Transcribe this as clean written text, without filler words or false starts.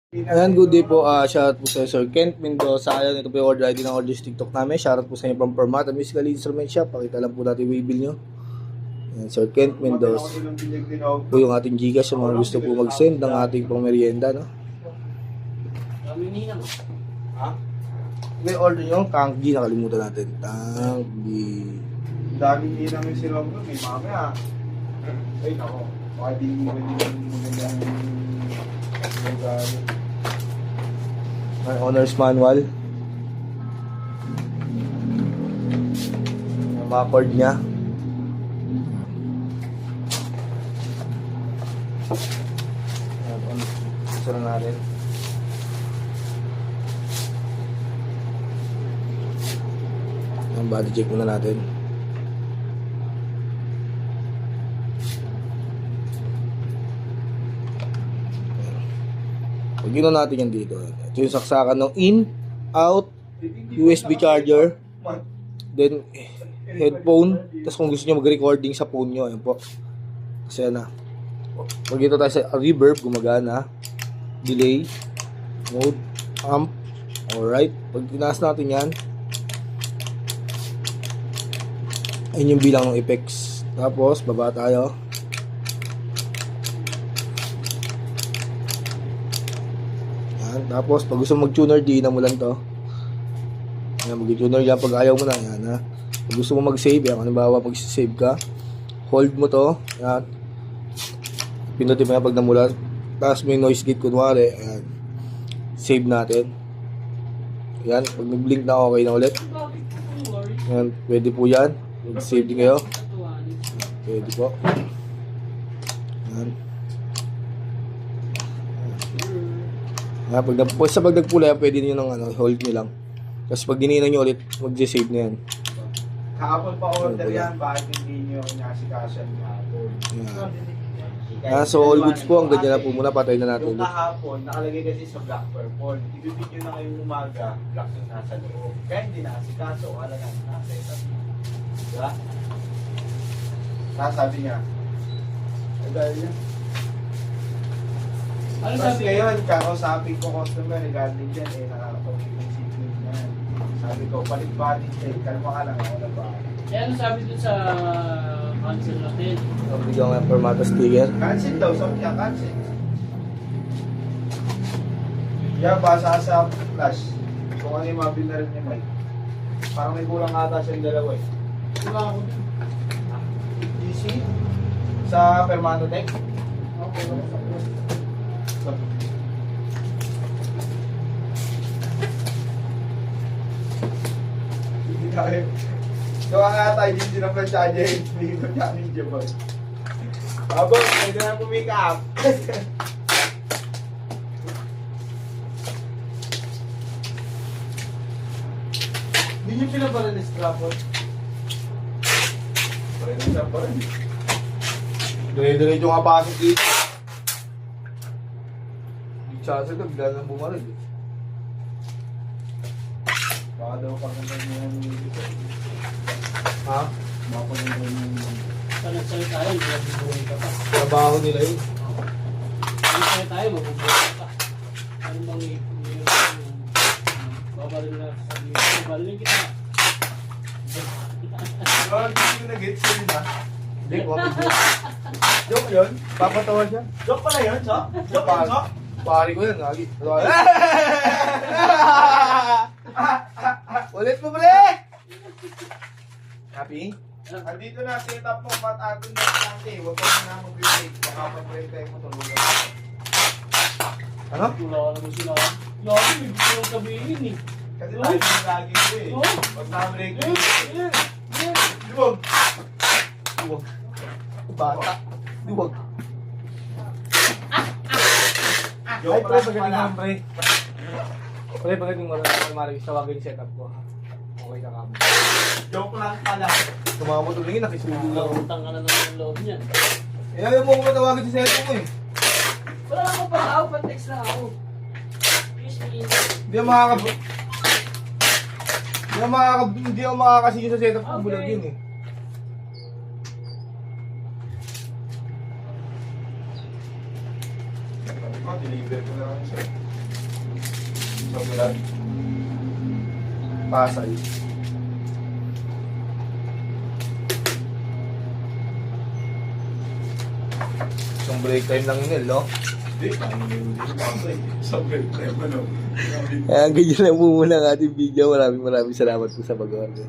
Ayan, good day po. Shoutout po sa Sir Kent Mendoza. Ayan, ito po yung order ID ng orders TikTok namin. Shoutout po sa inyo from Permata Musical Instrument Shop. Pakita lang po natin yung waybill nyo. Ayan, Sir Kent Mendoza. Po yung ating Gcash sa mga gusto po mag-send ng ating pang merienda, no? Ha? May order nyo, Kanggi, nakalimutan natin. Kanggi. Daming ninang yung silong doon, may mamaya. Ay, nako. Baka di magandang May owner's manual. Yung mga cord niya. Ayan, gusto na natin. Ang body check muna natin. Pag ginawa natin yan dito, ito yung saksakan ng in, out, USB charger, then headphone, tapos kung gusto nyo mag-recording sa phone nyo, ayun po. Kasi na. Pag dito tayo sa reverb, gumagana, delay, mode, amp, alright. Pag tinaas natin yan, ayun yung bilang ng effects. Tapos, baba tayo. Yan. Tapos, pag gusto mag-tuner, diinan mo lang to. Yan, mag-tuner yan pag ayaw mo na. Yan, ha. Pag gusto mo mag-save, yan. Halimbawa, pag save ka, hold mo to. Yan. Pinutin mo yan pag namulat. Tapos, may noise gate, kunwari. Yan. Save natin. Yan. Pag nag-blink na, okay na ulit. Yan. Pwede po yan. Mag-save din kayo. Pwede po. Yan. Yan. Pag nagpula yan, pwede nyo ng hold nyo lang. Tapos pag dininan nyo ulit, mag-save na yan. Kahapon pa order yan, bakit hindi nyo inasikasan kahapon? Yan. So all goods po, ang ganyan na po muna, patay na natin. Yung kahapon, nakalagay kasi sa black purple. Ibibig nyo na ngayong umaga, black yung nasa loob. Kaya hindi naasikaso, wala nga nasa ito. Diba? Sabi niya. Ay dahil niya. Ano Tapos sabi? ngayon, kakausapin ko customer regarding dyan, nakakapag-ibig sequence na yan. Sabi ko, balik-balik, kalma ka lang, wala ba? Eh, ano sabi dun sa cancel natin? So, bigyan nga Permata sticker. Cancel daw, sabi niya, cancel. Yeah, basa sa flash. Kung ano yung mabil na rin ni Mike. Parang may kulang ata siyang dalawa eh. Wala ako dun. DC? Sa Permano Tech? Okay, wala sa plus. Hindi tayo. Gawa nga tayo din din ang planchadya eh. Hindi ko niya ninja boy. Abang, pwede na pumika up. Hindi niyo pinapalan ng strapon. Pareho siya pa rin. Dire-diretso nga pasok dito. Hindi chance ito, bigla nang bumaril. Baka daw paganda niya ng dito. Ha? Baka paganda niya ng Sa nagsalit tayo, hindi mabubuhay ka pa. Trabaho nila yun. Nagsalit tayo, mabubuhay ka pa. Ano bang babalin na sabi ko, babalin kita. Pero hindi ko nag-hits yun ha. Hindi ko mapigil. Joke yun? Papatawa siya. Joke pala yun, so? Joke yun, so? Pari ko yan, lagi. Ulit mo, pre! Happy? Andito na, set up mo, ba't atin na natin? Huwag ka na mag-break. Baka mag-break tayo matulugan. Ano? Wala ka naman sila. Lagi, may gusto kong sabihin eh. Kasi tayo yung lagi ko eh. Oh. Pag na-break ko, Eh, luwag. Duwag. Bata. Duwag. Ay, Joke pre, lang pagaling pala. mo, pre. Pre, pagaling mo na maraming tawagin yung setup ko. Okay ka kami. Joke lang pala. Tumama mo tumingin, nakisubo lang. utang ka na naman ng loob niyan. Eh, ayaw mo ko matawagin sa setup ko eh. Wala ako pa ako, pa-text na ako. Please, Hindi ako makakab... Hindi ako makakasingin sa setup ko. Okay. Bulag yun eh. Deliver ko na lang siya. Sa bulan. Pasay. Isang break time lang yun, no? Hindi, Pasay. Sa break time, ano? Kaya ganyan lang po muna ang ating video. Maraming salamat po sa pag-order.